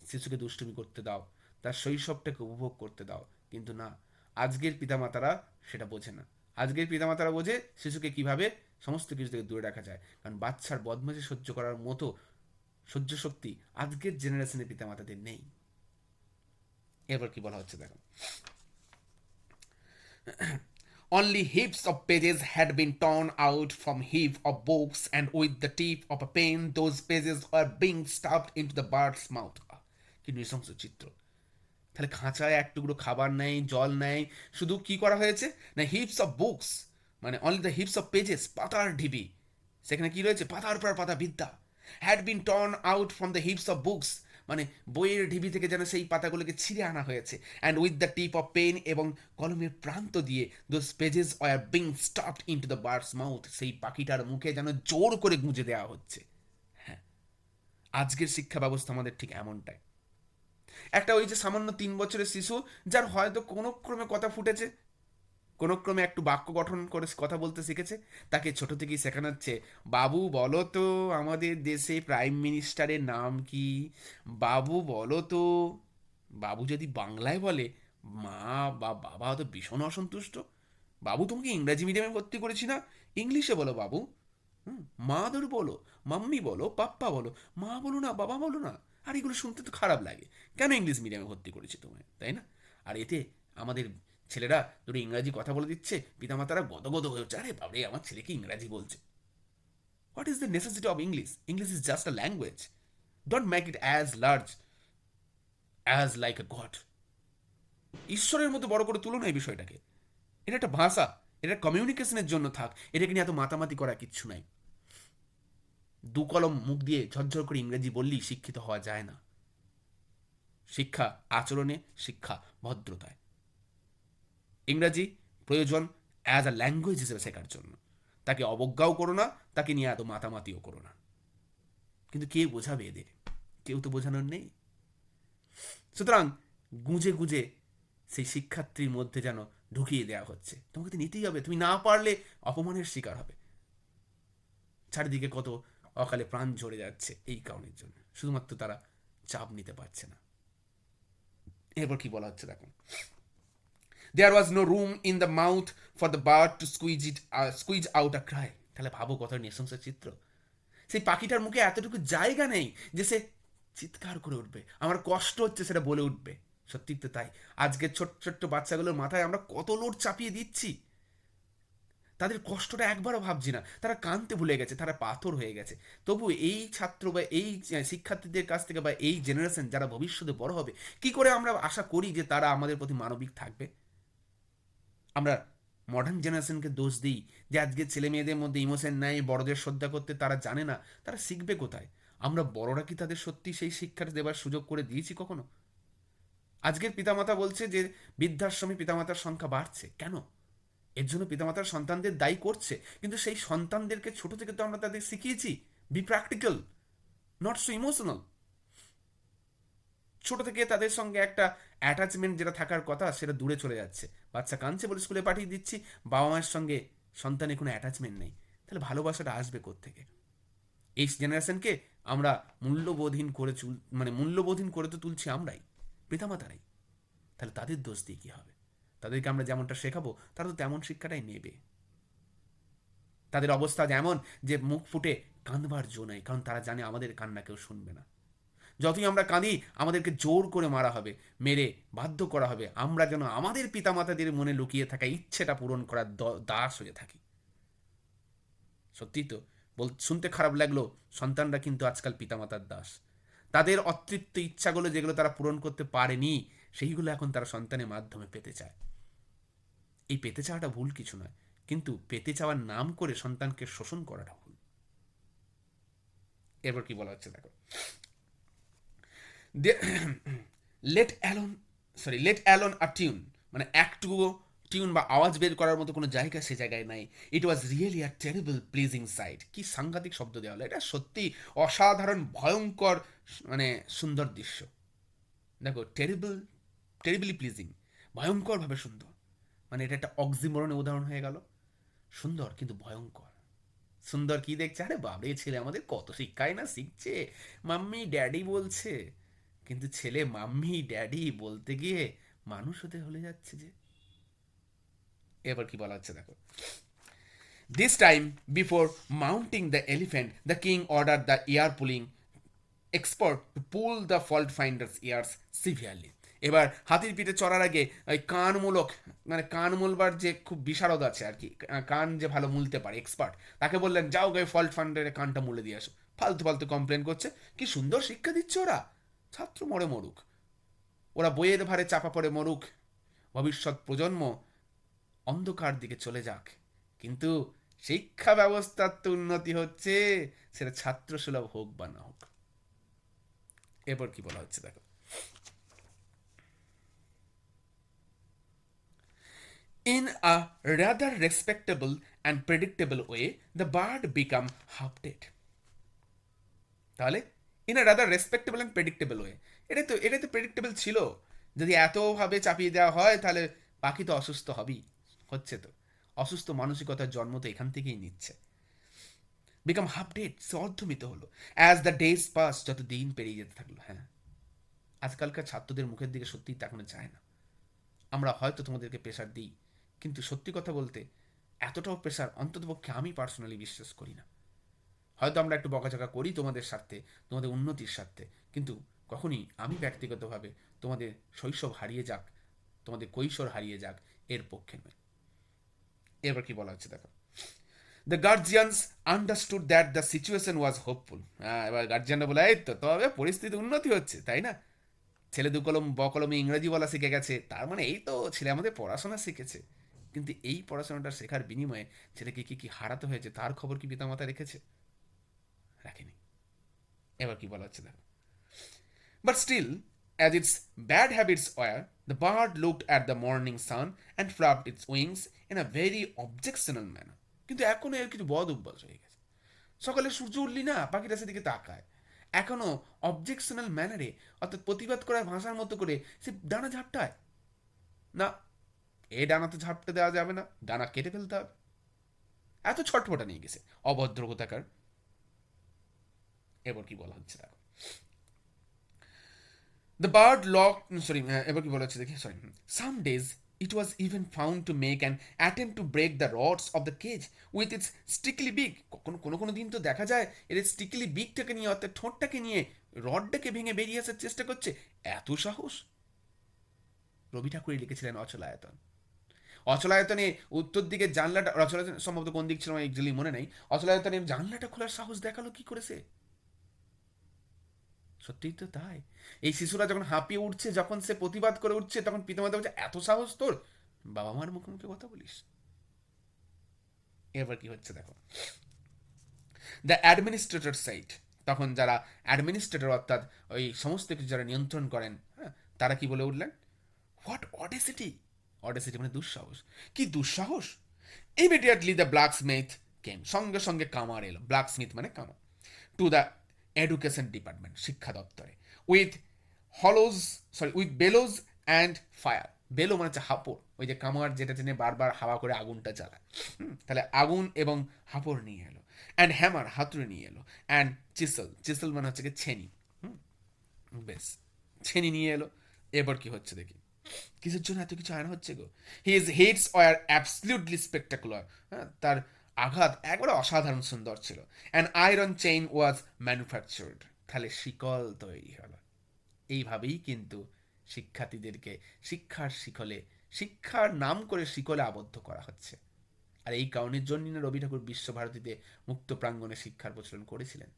শিশুকে দুষ্টুমি করতে দাও, তার শৈশবটাকে উপভোগ করতে দাও, কিন্তু না, আজকের পিতামাতারা সেটা বোঝে না। আজকের পিতামাতারা বোঝে শিশুকে কিভাবে সমস্ত কিছু থেকে দূরে রাখা যায়, কারণ বাচ্চার বদমাশি সহ্য করার মতো সহ্য শক্তি আজকের জেনারেশনের পিতামাতাদের নেই। এরপর কি বলা হচ্ছে দেখো, only heaps of pages had been torn out from heap of books, and with the tip of a pen, those pages were being stuffed into the bird's mouth. কি নৃশংস চিত্র! তাহলে খাঁচায় এক টুকরো খাবার নেই, জল নেই, শুধু কি করা হয়েছে না, হিপস অফ বুকস, মানে only the heaps of pages, পাতার ঢিবি, সেখানে কি রয়েছে, পাতার পর পাতা বিদ্যা, had been torn out from the heaps of books, মানে বইয়ের ঢিবি থেকে যেন সেই পাতাগুলোকে ছিঁড়ে আনা হয়েছে, and with the tip of pen, এবং কলমের প্রান্ত দিয়ে those pages are being stopped into the bird's mouth, সেই পাখিটার মুখে যেন জোর করে গুঁজে দেওয়া হচ্ছে। হ্যাঁ, আজকের শিক্ষা ব্যবস্থা আমাদের ঠিক এমনটাই। একটা ওই যে সামান্য 3 বছরের শিশু, যার হয়তো কোনো ক্রমে কথা ফুটেছে, কোনো ক্রমে একটু বাক্য গঠন করে কথা বলতে শিখেছে, তাকে ছোট থেকেই শেখানো হচ্ছে, বাবু বলো তো আমাদের দেশে প্রাইম মিনিস্টারের নাম কি, বাবু বলো তো। বাবু যদি বাংলায় বলে, মা বা বাবা হয়তো ভীষণ অসন্তুষ্ট, বাবু তোমাকে ইংরাজি মিডিয়ামে ভর্তি করেছি না, ইংলিশে বলো বাবু। হুম, মাদার বলো, মাম্মি বলো, পাপ্পা বলো, মা বলো না, বাবা বলো না। আর এগুলো শুনতে তো খারাপ লাগে, কেন ইংলিশ মিডিয়ামে ভর্তি করেছি তোমায়, তাই না? আর এতে আমাদের ছেলেরা ধরো ইংরাজি কথা বলে দিচ্ছে, পিতামাতারা গদগদ হয়ে হচ্ছে, আরে বাবরে আমার ছেলেকে ইংরাজি বলছে। What is the necessity of English? English is just a language, don't make it as large as like a god. ঈশ্বরের মতো বড় করে তুলো না এই বিষয়টাকে। এটা একটা ভাষা, এটা কমিউনিকেশনের জন্য থাক, এটাকে নিয়ে এত মাতামাতি করা কিচ্ছু নাই। দু কলম মুখ দিয়ে ঝরঝর করে ইংরেজি বললেই শিক্ষিত হওয়া যায় না। শিক্ষা আচরণে, শিক্ষা ভদ্রতায়। ইংরাজি প্রয়োজন অ্যাজ আ ল্যাঙ্গুয়েজ হিসেবে শেখার জন্য, তাকে অবজ্ঞাও করো না, তাকে নিয়ে এত মাতামাতিও করো না। কিন্তু কে বোঝাবে এদের? কেউ তো বোঝানোর নেই। সুতরাং গুঁজে গুঁজে সেই শিক্ষার্থীর মধ্যে যেন ঢুকিয়ে দেওয়া হচ্ছে, তোমাকে তো নিতেই হবে, তুমি না পারলে অপমানের শিকার হবে। চারিদিকে কত অকালে প্রাণ ঝরে যাচ্ছে এই কারণের জন্য, শুধুমাত্র তারা চাপ নিতে পারছে না। এরপর কি বলা হচ্ছে দেখো, there was no room in the mouth for the bird to squeeze out a cry. তাহলে ভাবো কত নৃশংস চিত্র, সেই পাখিটার মুখে এতটুকু জায়গা নেই যে সে চিৎকার করে উঠবে, আমার কষ্ট হচ্ছে সেটা বলে উঠবে। সত্যি তো তাই, আজকের ছোট্ট ছোট্ট বাচ্চাগুলোর মাথায় আমরা কত লোড চাপিয়ে দিচ্ছি, তাদের কষ্টটা একবারও ভাবছি না, তারা কাঁদতে ভুলে গেছে, তারা পাথর হয়ে গেছে। তবু এই ছাত্র বা এই শিক্ষার্থীদের কাছ থেকে বা এই জেনারেশন যারা ভবিষ্যতে বড় হবে, কি করে আমরা আশা করি যে তারা আমাদের প্রতি মানবিক থাকবে? আমরা মডার্ন জেনারেশনকে দোষ দিই যে আজকের ছেলে মেয়েদের মধ্যে ইমোশন নাই, বড়দের শ্রদ্ধা করতে তারা জানে না, তারা শিখবে কোথায়? আমরা বড়রা কি তাদের সত্যি সেই শিক্ষাটা দেবার সুযোগ করে দিয়েছি কখনো? আজকের পিতামাতা বলছে যে বৃদ্ধাশ্রমে পিতামাতার সংখ্যা বাড়ছে কেন? এর জন্য পিতামাতার সন্তানদের দায়ী করছে, কিন্তু সেই সন্তানদেরকে ছোট থেকে তো আমরা তাদের শিখিয়েছি B practical, not so emotional. ছোট থেকে তাদের সঙ্গে একটা অ্যাটাচমেন্ট যেটা থাকার কথা সেটা দূরে চলে যাচ্ছে। বাচ্চা কাঁদছে বলে স্কুলে পাঠিয়ে দিচ্ছি, বাবা মায়ের সঙ্গে সন্তানের কোনো অ্যাটাচমেন্ট নেই, তাহলে ভালোবাসাটা আসবে কোত্থেকে? এই জেনারেশনকে আমরা মূল্যবোধহীন করে মানে মূল্যবোধহীন করে তো তুলছি আমরাই, পিতামাতারাই। তাহলে তাদের দোষ দিয়ে কী হবে? তাদেরকে আমরা যেমনটা শেখাবো তারা তো তেমন শিক্ষাটাই নেবে। তাদের অবস্থা যেমন যে মুখ ফুটে কাঁদবার জো নেই, কারণ তারা জানে আমাদের কান্না কেউ শুনবে না। যতই আমরা কাঁদি আমাদেরকে জোর করে মারা হবে, মেরে বাধ্য করা হবে, আমরা যেন আমাদের পিতামাতাদের মনে লুকিয়ে থাকা ইচ্ছেটা পূরণ করার দাস হয়ে থাকি। সত্যি তো শুনতে খারাপ লাগলো, সন্তানরা কিন্তু আজকাল পিতামাতার দাস। তাদের অতৃপ্ত ইচ্ছাগুলো যেগুলো তারা পূরণ করতে পারেনি সেইগুলো এখন তারা সন্তানের মাধ্যমে পেতে চায়। এই পেতে চাওয়াটা ভুল কিছু নয়, কিন্তু পেতে চাওয়ার নাম করে সন্তানকে শোষণ করাটা ভুল। এরপর কি বলা হচ্ছে দেখো, লেট অ্যালোন লেট অ্যালোন আ টিউন, মানে একটুও টিউন বা আওয়াজ বের করার মতো কোনো জায়গা সে জায়গায় নাই। It was really a terrible pleasing sight. কি সাংঘাতিক শব্দ দেওয়া হলো, এটা সত্যি অসাধারণ ভয়ঙ্কর মানে সুন্দর দৃশ্য। দেখো টেরিবলি প্লিজিং, ভয়ঙ্করভাবে সুন্দর, মানে এটা একটা অক্সিমরনের উদাহরণ হয়ে গেল। সুন্দর কিন্তু ভয়ঙ্কর। সুন্দর কি দেখছে, আরে বাবরে ছেলে আমাদের কত শিক্ষাই না শিখছে, মাম্মি ড্যাডি বলছে, কিন্তু ছেলে মাম্মি ড্যাডি বলতে গিয়ে মানুষ হতে হলে যাচ্ছে যে। এবার কি বলা হচ্ছে দেখো, this time before mounting the elephant the king order the ear pulling expert to pull the fault finders ears severely. এবার হাতির পিঠে চড়ার আগে ওই কানমূলক, মানে কান মুলবার যে খুব বিশারদ আছে আর কি, কান যে ভালো মুলতে পারে এক্সপার্ট, তাকে বললেন যাও গে ফল্ট ফাইন্ডারে কানটা মুলে দিয়ে আসো। ফালতু ফালতু কমপ্লেন করছে, কি সুন্দর শিক্ষা দিচ্ছে ওরা। ছাত্র মরে মরুক, ওরা বইয়ের ভারে চাপা পড়ে মরুক, ভবিষ্যৎ প্রজন্ম অন্ধকার দিকে চলে যাক, কিন্তু শিক্ষা ব্যবস্থার তো উন্নতি হচ্ছে, সেটা ছাত্র সুলভ হোক বা না হোক। এরপর কি বলা হচ্ছে দেখো, in a rather respectable and predictable way the bird become half dead। তাহলে in a rather respectable and predictable way, এটা তো প্রেডিক্টেবল ছিল। যদি এতভাবে চাপিয়ে দেওয়া হয় তাহলে পাখি তো অসুস্থ হবেই, হচ্ছে তো। অসুস্থ মানসিকতার জন্ম তো এখান থেকেই নিচ্ছে। বিকাম হাফ ডেড, সে অর্ধমিত হলো। অ্যাজ দ্য ডেজ পাস, যত দিন পেরিয়ে যেতে থাকলো। হ্যাঁ, আজকালকার ছাত্রদের মুখের দিকে সত্যিই তাকানো চায় না। আমরা হয়তো তোমাদেরকে প্রেশার দিই, কিন্তু সত্যি কথা বলতে এতটাও প্রেশার অন্ততপক্ষে আমি পার্সোনালি বিশ্বাস করি না। হয়তো আমরা একটু বকাঝকা করি তোমাদের স্বার্থে, তোমাদের উন্নতির স্বার্থে, কিন্তু কখনই আমি ব্যক্তিগতভাবে তোমাদের শৈশব হারিয়ে যাক, তোমাদের কৈশোর হারিয়ে যাক, এর পক্ষে নয়। এবার কি বলা হচ্ছে দেখো, the guardians understood that the situation was hopeful. হ্যাঁ, এবার গার্জিয়ানরা বলে এই তো তবে পরিস্থিতি উন্নতি হচ্ছে, তাই না? ছেলে দু কলম বকলমে ইংরেজি বলা শিখে গেছে, তার মানে এই তো ছেলে আমাদের পড়াশোনা শিখেছে। কিন্তু এই পড়াশোনাটা শেখার বিনিময়ে ছেলেকে কি কি হারাতে হয়েছে তার খবর কি পিতামাতা রেখেছে? রাখেনি। এবার কি বলা হচ্ছে দেখো, but still, as its bad habits were, the bird looked at the morning sun and flapped its wings in a very objectionable manner। কিন্তু এখনো এর কিছু বদ অভ্যাস হয়ে গেছে। সকালে সূর্য উঠলি না পাখিটা সেদিকে তাকায়, এখনো অবজেকশনাল ম্যানারে, অর্থাৎ প্রতিবাদ করার ভাষার মতো করে সে ডানা ঝাপটায় না। এ ডানা তো ঝাপটে দেওয়া যাবে না, ডানা কেটে ফেলতে হবে। এত ছটফটা নিয়ে গেছে অভদ্র কোথাকার। এবার কি বলা হচ্ছে দেখো, The bird locked, sorry, এবার কি বলা হচ্ছে দেখি, sorry. Some days it was even found to make an attempt to break the rods of the cage with its stickly beak। কোনো দিন তো দেখা যায় এর স্টিকলি বিকটাকে নিয়ে, অর্থাৎ ঠোঁটটাকে নিয়ে রডটাকে ভেঙে বেরিয়ে আসার চেষ্টা করছে। এত সাহস! রবি ঠাকুরই লিখেছিলেন অচলায়তন। অচলায়তনে উত্তর দিকে জানলাটা, অচলায়তন সম্ভবত কোন দিক ছিল আমার এক্সাক্টলি মনে নেই, অচলায়তনের জানলাটা খোলার সাহস দেখালো কি করেছে? সত্যিই তো তাই। এই শিশুরা যখন হাঁপিয়ে উঠছে, যখন সে প্রতিবাদ করে উঠছে, তখন পিতামাতা বলছে এত সাহস তোর, বাবা মার মুখে মুখে কথা বলিস। এবার কি হচ্ছে দেখো, দ্য অ্যাডমিনিস্ট্রেটর সাইট, তখন যারা অ্যাডমিনিস্ট্রেটর অর্থাৎ ওই সমস্ত কিছু যারা নিয়ন্ত্রণ করেন, হ্যাঁ, তারা কি বলে উঠলেন, হোয়াট অডেসিটি, অডেসিটি মানে দুঃসাহস, কি দুঃসাহস। ইমিডিয়েটলি দ্য ব্ল্যাক স্মিথ কেম, সঙ্গে সঙ্গে কামার এলো, ব্ল্যাক স্মিথ মানে কামার, টু দ্য এডুকেশন ডিপার্টমেন্ট, শিক্ষা দপ্তরে, with hollows, sorry with bellows and fire. Bellow মানে হচ্ছে হাপড়, ওই যে কামার যেটা টেনে বারবার হাওয়া করে আগুনটা জ্বালায়, তাহলে আগুন এবং হাপড় নিয়ে এলো, অ্যান্ড হ্যামার হাতুড়ে নিয়ে এলো, অ্যান্ড চিসল, চিসল মানে হচ্ছে কি ছেনি, বেশ, ছেনি নিয়ে এলো। এবার কি হচ্ছে দেখি, কিসের জন্য এত কিছু আয়না হচ্ছে গো। His hits were absolutely spectacular, হ্যাঁ, তার আঘাত একবারে অসাধারণ সুন্দর ছিল। An iron chain was manufactured, তাহলে শিকল তৈরি হলো। এইভাবেই কিন্তু শিক্ষার্থীদেরকে শিক্ষার শিকলে, শিক্ষার নাম করে শিকলে আবদ্ধ করা হচ্ছে। আর এই কারণের জন্যই না রবি ঠাকুর বিশ্বভারতীতে মুক্ত প্রাঙ্গণে শিক্ষার প্রচলন করেছিলেন।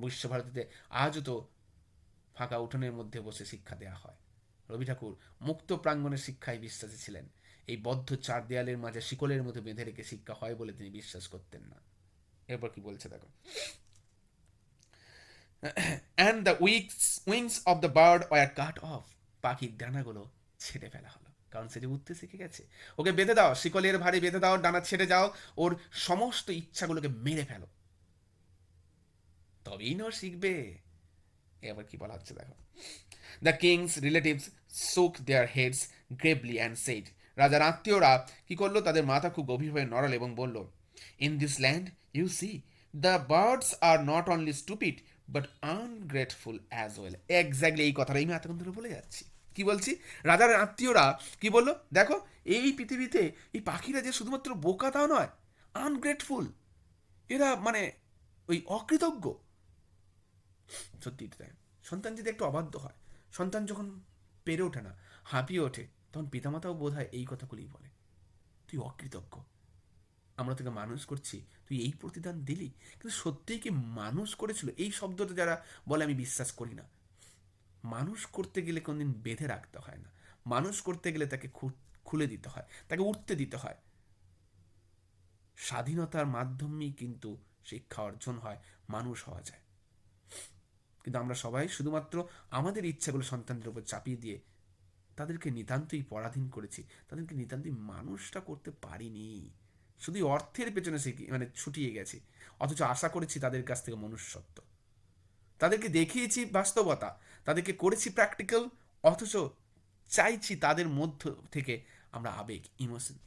বিশ্বভারতীতে আজও তো ফাঁকা উঠোনের মধ্যে বসে শিক্ষা দেওয়া হয়। রবি ঠাকুর মুক্ত প্রাঙ্গণের শিক্ষায় বিশ্বাসী ছিলেন। এই বদ্ধ চার দেয়ালের মাঝে শিকলের মধ্যে বেঁধে রেখে শিক্ষা হয় বলে তিনি বিশ্বাস করতেন না। এরপর কি বলছে দেখো, and the wings of the bird were cut off, পাখির ডানাগুলো ছেড়ে ফেলা হলো, কারণ সে যে উঠতে শিখে গেছে। ওকে বেঁধে দাও, শিকলের ভারে বেঁধে দাও, ডানা ছেড়ে যাও, ওর সমস্ত ইচ্ছাগুলোকে মেরে ফেলো, তবেই না ও শিখবে। এবার কি বলা হচ্ছে দেখো, the king's relatives shook their heads gravely and said, রাজার আত্মীয়রা কি করলো, তাদের মাথা খুব গভীরভাবে নড়াল এবং বলল, in this land you see the birds are not only stupid but ungrateful as well. Exactly এই কথাটাই আমি এতক্ষণ ধরে বলে যাচ্ছি। কি বলছি, রাজার আত্মীয়রা কি বললো, দেখো এই পৃথিবীতে এই পাখিরা যে শুধুমাত্র বোকা তাও নয়, আনগ্রেটফুল, এরা মানে ওই অকৃতজ্ঞ। সত্যি তাই, সন্তান যদি একটু অবাধ্য হয়, সন্তান যখন পেরে ওঠে না, হাঁপিয়ে ওঠে, তখন পিতামাতাও বোধ হয় এই কথাগুলি বলে, তুই অকৃতজ্ঞ, আমরা তোকে মানুষ করছি, তুই এই প্রতিদান দিলি। কিন্তু সত্যিই কি মানুষ করেছিল, এই শব্দটা যারা বলে আমি বিশ্বাস করি না। মানুষ করতে গেলে কোনদিন বেঁধে রাখতে হয় না, মানুষ করতে গেলে তাকে খুলে দিতে হয়, তাকে উঠতে দিতে হয়। স্বাধীনতার মাধ্যমেই কিন্তু শিক্ষা অর্জন হয়, মানুষ হওয়া যায়। কিন্তু আমরা সবাই শুধুমাত্র আমাদের ইচ্ছাগুলো সন্তানদের উপর চাপিয়ে দিয়ে তাদেরকে নিতান্তই পরাধীন করেছি, তাদেরকে নিতান্তই মানুষটা করতে পারিনি, শুধু অর্থের পেছনে মানে ছুটিয়ে গেছি, অথচ আশা করেছি তাদের কাছ থেকে মনুষ্যত্ব, তাদেরকে দেখিয়েছি বাস্তবতা, তাদেরকে করেছি প্র্যাকটিক্যাল, অথচ চাইছি তাদের মধ্য থেকে আমরা আবেগ, ইমোশন।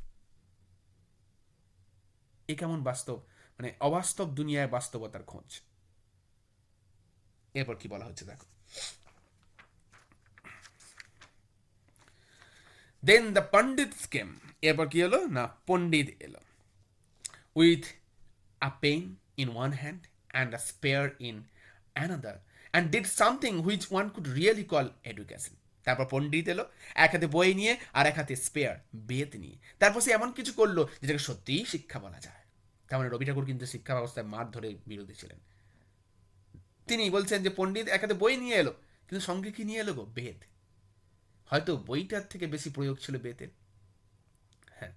এ কেমন বাস্তব, মানে অবাস্তব দুনিয়ায় বাস্তবতার খোঁজ। এরপর কি বলা হচ্ছে দেখো, দেন দ্য পণ্ডিতস কেম, এরপর কি হলো না, পণ্ডিত এলো, with a pen in one hand and a spear in another and did something which one could really call education. তারপর পণ্ডিত এলো, এক হাতে বই নিয়ে আর এক হাতে স্পেয়ার, বেত নিয়ে। তারপর সে এমন কিছু করলো যেটাকে সত্যিই শিক্ষা বলা যায়। তার মানে রবি ঠাকুর কিন্তু শিক্ষা ব্যবস্থায় মারধরে বিরোধী ছিলেন। তিনি বলছেন যে পণ্ডিত এক হাতে বই নিয়ে এলো, কিন্তু সঙ্গে কি নিয়ে এলো গো, বেত। হয়তো বইটার থেকে বেশি প্রয়োগ ছিল বেতের। হ্যাঁ,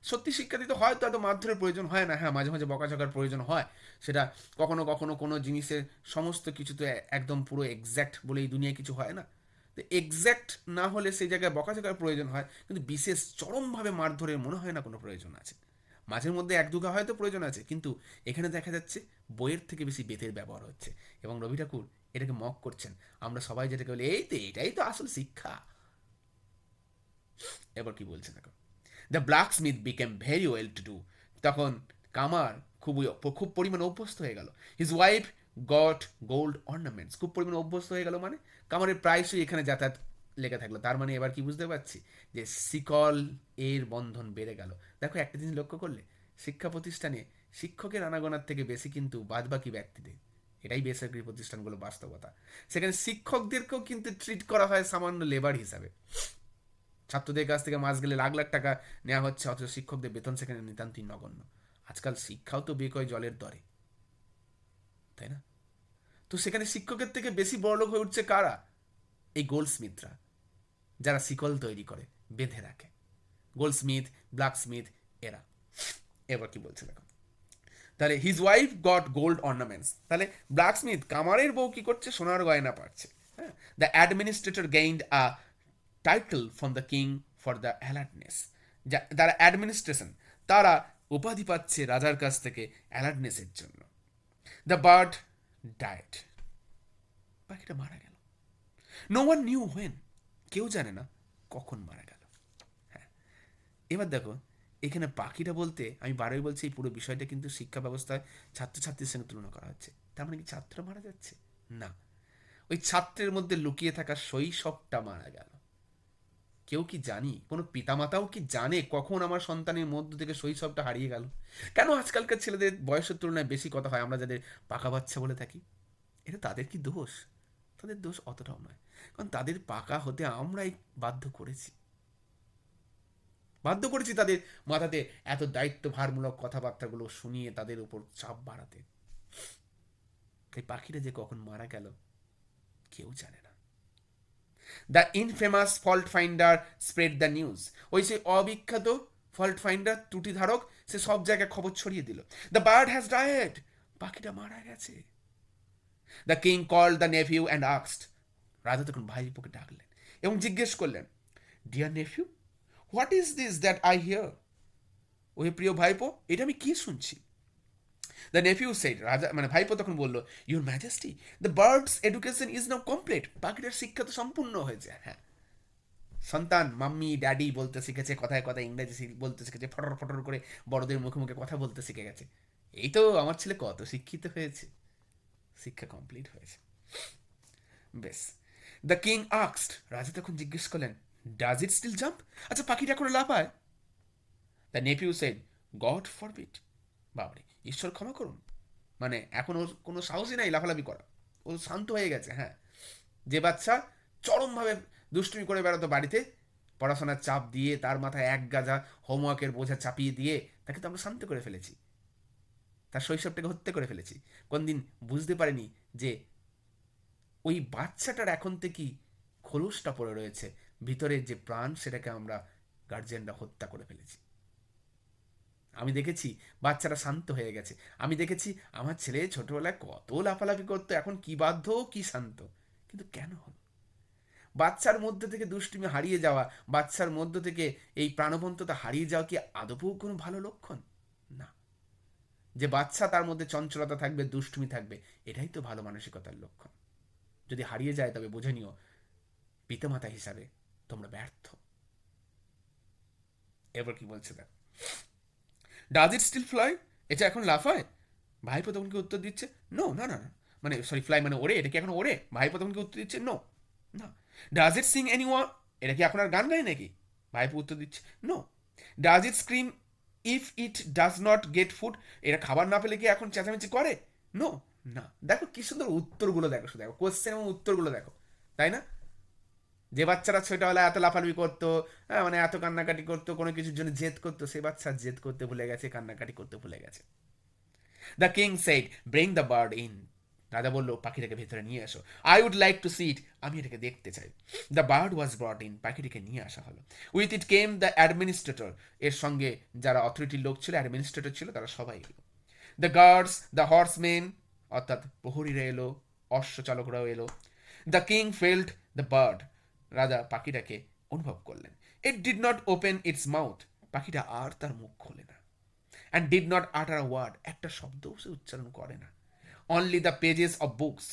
সত্যি শিক্ষা দিতে হয়তো এত মারধরের প্রয়োজন হয় না, হ্যাঁ মাঝে মাঝে বকাঝকার প্রয়োজন হয়, সেটা কখনো কখনো কোনো জিনিসের সমস্ত কিছু তো একদম পুরো এক্স্যাক্ট বলে এই দুনিয়ায় কিছু হয় না। তো এক্স্যাক্ট না হলে সেই জায়গায় বকাঝকার প্রয়োজন হয়, কিন্তু বিশেষ চরমভাবে মারধরের মনে হয় না কোনো প্রয়োজন আছে। মাঝের মধ্যে এক দুঘা হয়তো প্রয়োজন আছে, কিন্তু এখানে দেখা যাচ্ছে বইয়ের থেকে বেশি বেতের ব্যবহার হচ্ছে, এবং রবি ঠাকুর এটাকে মক করছেন। আমরা সবাই যেটাকে বলি এই তো এটাই তো আসল শিক্ষা। এবার কি বলছে দেখো, the black Smith became very well to do, তখন কামার খুব পরিমাণে অভ্যস্ত হয়ে গেল। His wife goat gold ornaments, খুব পরিমাণে অভ্যস্ত হয়ে গেল, মানে কামারের প্রায়শই এখানে যাতায়াত লেগে থাকলো। তার মানে এবার কি বুঝতে পারছি, যে শিকল এর বন্ধন বেড়ে গেল। দেখো একটা জিনিস লক্ষ্য করলে, শিক্ষা প্রতিষ্ঠানে শিক্ষকের আনাগোনার থেকে বেশি কিন্তু বাদবাকি ব্যক্তিদের, এটাই বেসরকারি প্রতিষ্ঠানগুলো বাস্তবতা। সেখানে শিক্ষকদেরকেও কিন্তু ট্রিট করা হয় সামান্য লেবার হিসাবে। ছাত্রদের কাছ থেকে মাস গেলে লাখ লাখ টাকা নেওয়া হচ্ছে, অথচ শিক্ষকদের বেতন সেখানে নিতান্তই নগণ্য। আজকাল শিক্ষাও তো বেকয় জলের দরে, তাই না? তো সেখানে শিক্ষকের থেকে বেশি বড়লোক হয়ে উঠছে কারা, এই গোল্ডস্মিথরা, যারা শিকল তৈরি করে বেঁধে রাখে, গোল্ডস্মিথ, ব্ল্যাক স্মিথ, এরা। এবার কি বলছে দেখো, তাহলে his wife goat gold ornaments, তাহলে ব্ল্যাকস্মিথ কামারের বউ কি করছে, সোনার গয়না পাচ্ছে। হ্যাঁ, the administrator gained a title from the king for the alertness, যারা অ্যাডমিনিস্ট্রেশন তারা উপাধি পাচ্ছে রাজার কাছ থেকে অ্যালার্টনেসের জন্য। দ্য বার্ড ডায়েট, পাখিটা মারা গেল। নো ওয়ান নিউ হোয়েন, কেউ জানে না কখন মারা গেল। হ্যাঁ, এবার দেখো এখানে পাখিটা বলতে আমি বারোই বলছি এই পুরো বিষয়টা কিন্তু শিক্ষা ব্যবস্থায় ছাত্রছাত্রীর সঙ্গে তুলনা করা হচ্ছে। তার মানে কি ছাত্র মারা যাচ্ছে না, ওই ছাত্রের মধ্যে লুকিয়ে থাকা শৈশবটা মারা গেল। কেউ কি জানি, কোনো পিতামাতাও কি জানে কখন আমার সন্তানের মধ্য থেকে শৈশবটা হারিয়ে গেল? কেন আজকালকার ছেলেদের বয়সের তুলনায় বেশি কথা হয়, আমরা যাদের পাকা বাচ্চা বলে থাকি? এটা তাদের কি দোষ? তাদের দোষ অতটাও নয়, কারণ তাদের পাকা হতে আমরাই বাধ্য করেছি, তাদের মাথাতে এত দায়িত্বভারমূলক কথাবার্তাগুলো শুনিয়ে তাদের উপর চাপ বাড়াতে। তাই পাখিটা যে কখন মারা গেল কেউ জানে না। The infamous fault finder spread the news, ওই সেই অবিখ্যাত ফল্ট ফাইন্ডার ত্রুটি ধারক, সে সব জায়গায় খবর ছড়িয়ে দিল। দ্য বার্ড হ্যাজ ডায়েড, পাখিটা মারা গেছে। The king called the nephew and asked, রাজা তখন ভাইপোকে ডাকলেন এবং জিজ্ঞেস করলেন, dear nephew, what is this that I hear? ওহে প্রিয় ভাইপো, এটা আমি কি শুনছি? দ্য নেফিউ সেড, রাজা মানে ভাইপো তখন বললো, your majesty, the birds education is now complete, পাখিটার শিক্ষা তো সম্পূর্ণ হয়েছে। হ্যাঁ, সন্তান মাম্মি ড্যাডি বলতে শিখেছে, কথায় কথায় ইংরেজি বলতে শিখেছে, ফটর ফটর করে বড়দের মুখে মুখে কথা বলতে শিখে গেছে। এই তো আমার ছেলে কত শিক্ষিত হয়েছে, শিক্ষা কমপ্লিট হয়েছে। বেশ। দ্য কিং আস্কড, রাজা তখন জিজ্ঞেস করলেন, ডাজ ইট স্টিল জাম্প? আচ্ছা পাখিটা এখনো লাফায়? দ্য নেপিউ সেড, গড ফরবিড, বাবারে ঈশ্বর ক্ষমা করুন, মানে এখন ওর কোনো সাহসই নাই লাফালাফি করা, ও শান্ত হয়ে গেছে। হ্যাঁ, যে বাচ্চা চরমভাবে দুষ্টুমি করে বেড়াতো বাড়িতে, পড়াশোনার চাপ দিয়ে তার মাথায় এক গাজা হোমওয়ার্কের বোঝা চাপিয়ে দিয়ে তাকে তো আমরা শান্ত করে ফেলেছি, তার শৈশবটাকে হত্যা করে ফেলেছি। কোনদিন বুঝতে পারিনি যে ওই বাচ্চাটার এখন থেকেই খোলসটা পড়ে রয়েছে, ভিতরের যে প্রাণ সেটাকে আমরা গার্জিয়ানরা হত্যা করে ফেলেছি। আমি দেখেছি বাচ্চারা শান্ত হয়ে গেছে, আমি দেখেছি আমার ছেলে ছোটবেলায় কত লাফালাফি করতো, এখন কি বাধ্য কি শান্ত। কিন্তু কেন হলো? বাচ্চার মধ্যে থেকে দুষ্টুমি হারিয়ে যাওয়া, বাচ্চার মধ্য থেকে এই প্রাণবন্ততা হারিয়ে যাওয়া কি আদপেও কোনো ভালো লক্ষণ? না। যে বাচ্চা তার মধ্যে চঞ্চলতা থাকবে, দুষ্টুমি থাকবে, এটাই তো ভালো মানসিকতার লক্ষণ। যদি হারিয়ে যায় তবে বুঝে নিও পিতামাতা হিসাবে তোমরা ব্যর্থ। এবার কি বলছে দেখ, ডাজ ইট স্টিল ফ্লাই, এটা এখন লাফায়? ভাইপো তখন কি উত্তর দিচ্ছে, নো, না না না, মানে সরি ফ্লাই মানে ওড়ে, এটা কি এখন ওড়ে? ভাইপো তখন কি উত্তর দিচ্ছে, নো, না। Does it Singh any one, এটা কি এখন আর গান গায় নাকি? ভাইপো উত্তর দিচ্ছে, no. Does it scream if it does not get food, এটা খাবার না পেলে কি এখন চেঁচামেচি করে? নো, না। দেখো কি সুন্দর উত্তরগুলো, দেখো শুধু দেখো কোশ্চেন এবং উত্তরগুলো দেখো, তাই না? যে বাচ্চারা ছোটবেলায় এত লাফালাফি করতো, হ্যাঁ মানে এত কান্নাকাটি করতো, কোনো কিছুর জন্য জেদ করতো, সে বাচ্চা জেদ করতে ভুলে গেছে, কান্নাকাটি করতে ভুলে গেছে। The king said, bring the bird in, রাজা বললো পাখিটাকে ভেতরে নিয়ে আসো। I would like to see it, আমি এটাকে দেখতে চাই। The bird was brought in, পাখিটিকে নিয়ে আসা হলো। With it came the administrator, এর সঙ্গে যারা অথরিটির লোক ছিল, অ্যাডমিনিস্ট্রেটর ছিল, তারা সবাই এলো। দ্য গার্ডস, দ্য হর্সমেন, অর্থাৎ প্রহরীরা এলো, অশ্বচালকরাও এলো। The king felt the bird, রাজা পাখিটাকে অনুভব করলেন। It did not open it's mouth, পাখিটা আর তার মুখ খোলে না। অ্যান্ড ডিড নট আটার আ ওয়ার্ড, একটা শব্দও সে উচ্চারণ করে না। Only the pages of books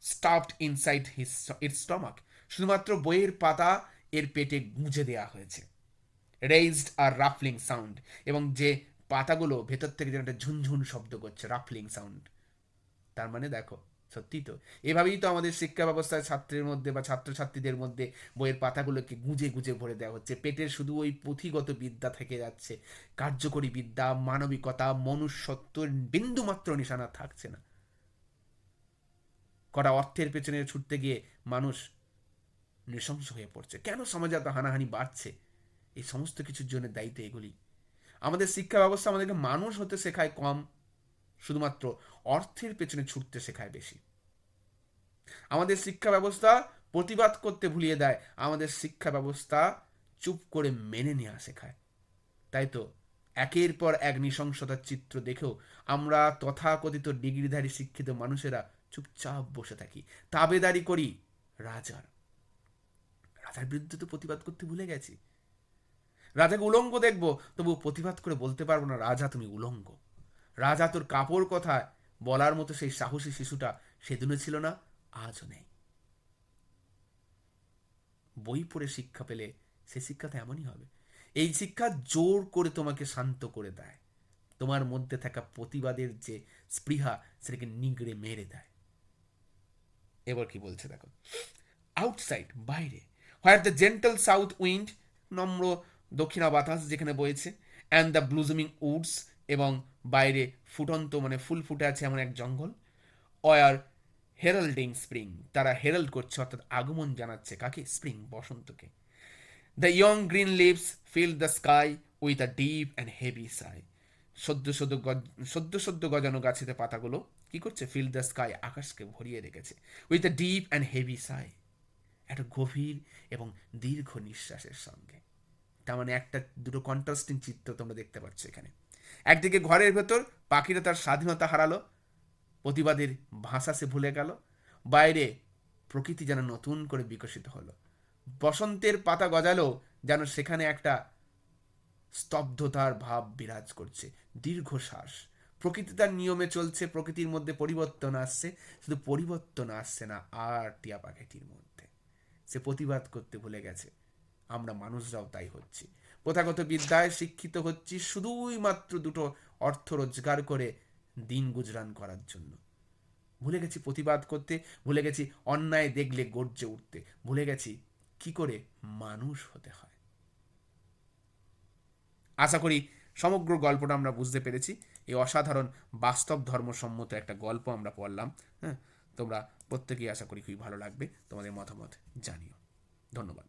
stuffed inside his it's stomach, শুধুমাত্র বইয়ের পাতা এর পেটে গুঁজে দেওয়া হয়েছে। রেইজড আর রাফলিং সাউন্ড, এবং যে পাতাগুলো ভেতর থেকে যেন একটা ঝুনঝুন শব্দ করছে, রাফলিং সাউন্ড। তার মানে দেখো, সত্যি তো এভাবেই তো আমাদের শিক্ষা ব্যবস্থায় ছাত্রের মধ্যে বা ছাত্রছাত্রীদের মধ্যে বইয়ের পাতাগুলোকে গুঁজে গুঁজে ভরে দেওয়া হচ্ছে, পেটের শুধু ওই পুঁথিগত বিদ্যা থেকে যাচ্ছে, কার্যকরী বিদ্যা, মানবিকতা, মনুষ্যত্বের বিন্দুমাত্র নিশানা থাকছে না। কটা অর্থের পেছনে ছুটতে গিয়ে মানুষ নৃশংস হয়ে পড়ছে। কেন সমাজে এত হানাহানি বাড়ছে? এই সমস্ত কিছুর জন্য দায়িত্ব এগুলি। আমাদের শিক্ষা ব্যবস্থা আমাদেরকে মানুষ হতে শেখায় কম, শুধুমাত্র অর্থের পেছনে ছুটতে শেখায় বেশি। আমাদের শিক্ষা ব্যবস্থা প্রতিবাদ করতে ভুলিয়ে দেয়, আমাদের শিক্ষা ব্যবস্থা চুপ করে মেনে নেওয়া শেখায়। তাই তো একের পর এক নৃশংসতার চিত্র দেখেও আমরা তথাকথিত ডিগ্রিধারী শিক্ষিত মানুষেরা চুপচাপ বসে থাকি, তাবেদারি করি রাজার। রাজার বিরুদ্ধে তো প্রতিবাদ করতে ভুলে গেছি। রাজাকে উলঙ্গ দেখবো, তবু প্রতিবাদ করে বলতে পারবো না রাজা তুমি উলঙ্গ। রাজা তোর কাপড় কথায় বলার মতো সেই সাহসী শিশুটা সেদিনও ছিল না, আজও নেই। বই পড়ে শিক্ষা পেলে সে শিক্ষা তো এমনই হবে। এই শিক্ষা জোর করে তোমাকে শান্ত করে দেয়, তোমার মধ্যে থাকা প্রতিবাদের যে স্পৃহা সেটাকে নিগড়ে মেরে দেয়। এবার কি বলছে দেখো, আউটসাইড বাইরে, where the gentle south wind নম্র দক্ষিণা বাতাস যেখানে বইছে, অ্যান্ড দ্য ব্লুজমিং উডস এবং বাইরে ফুটন্ত মানে ফুল ফুটে আছে এমন এক জঙ্গল, অয়ার হেরাল্ডিং স্প্রিং, তারা হেরাল্ড করছে অর্থাৎ আগমন জানাচ্ছে কাকে, স্প্রিং বসন্তকে। The young green leaves fill the sky with a deep and heavy sigh, সদ্য গজানো গাছেতে পাতাগুলো কি করছে, ফিল দ্য স্কাই আকাশকে ভরিয়ে রেখেছে, with a deep and heavy সাই, একটা গভীর এবং দীর্ঘ নিঃশ্বাসের সঙ্গে। তার মানে একটা দুটো কন্ট্রাস্টিং চিত্র তোমরা দেখতে পাচ্ছ এখানে। একদিকে ঘরের ভেতর পাখিরা তার স্বাধীনতা হারালো, প্রতিবাদের ভাষা সে ভুলে গেল, বাইরে প্রকৃতি যেন নতুন করে বিকশিত হলো, বসন্তের পাতা গজালো যেন সেখানে একটা স্তব্ধতার ভাব বিরাজ করছে, দীর্ঘশ্বাস। প্রকৃতি তার নিয়মে চলছে, প্রকৃতির মধ্যে পরিবর্তন আসছে, শুধু পরিবর্তন আসছে না আর টিয়া পাখিটির মধ্যে, সে প্রতিবাদ করতে ভুলে গেছে। আমরা মানুষরাও তাই হচ্ছি, প্রথাগত বিদ্যায় শিক্ষিত হচ্ছি শুধুই মাত্র দুটো অর্থ রোজগার করে দিন গুজরান করার জন্য। ভুলে গেছি প্রতিবাদ করতে, ভুলে গেছি অন্যায় দেখলে গর্জে উঠতে, ভুলে গেছি কি করে মানুষ হতে হয়। আশা করি সমগ্র গল্পটা আমরা বুঝতে পেরেছি। এই অসাধারণ বাস্তব ধর্মসম্মত একটা গল্প আমরা পড়লাম। হ্যাঁ, তোমরা প্রত্যেকেই আশা করি খুবই ভালো লাগবে, তোমাদের মতামত জানিও। ধন্যবাদ।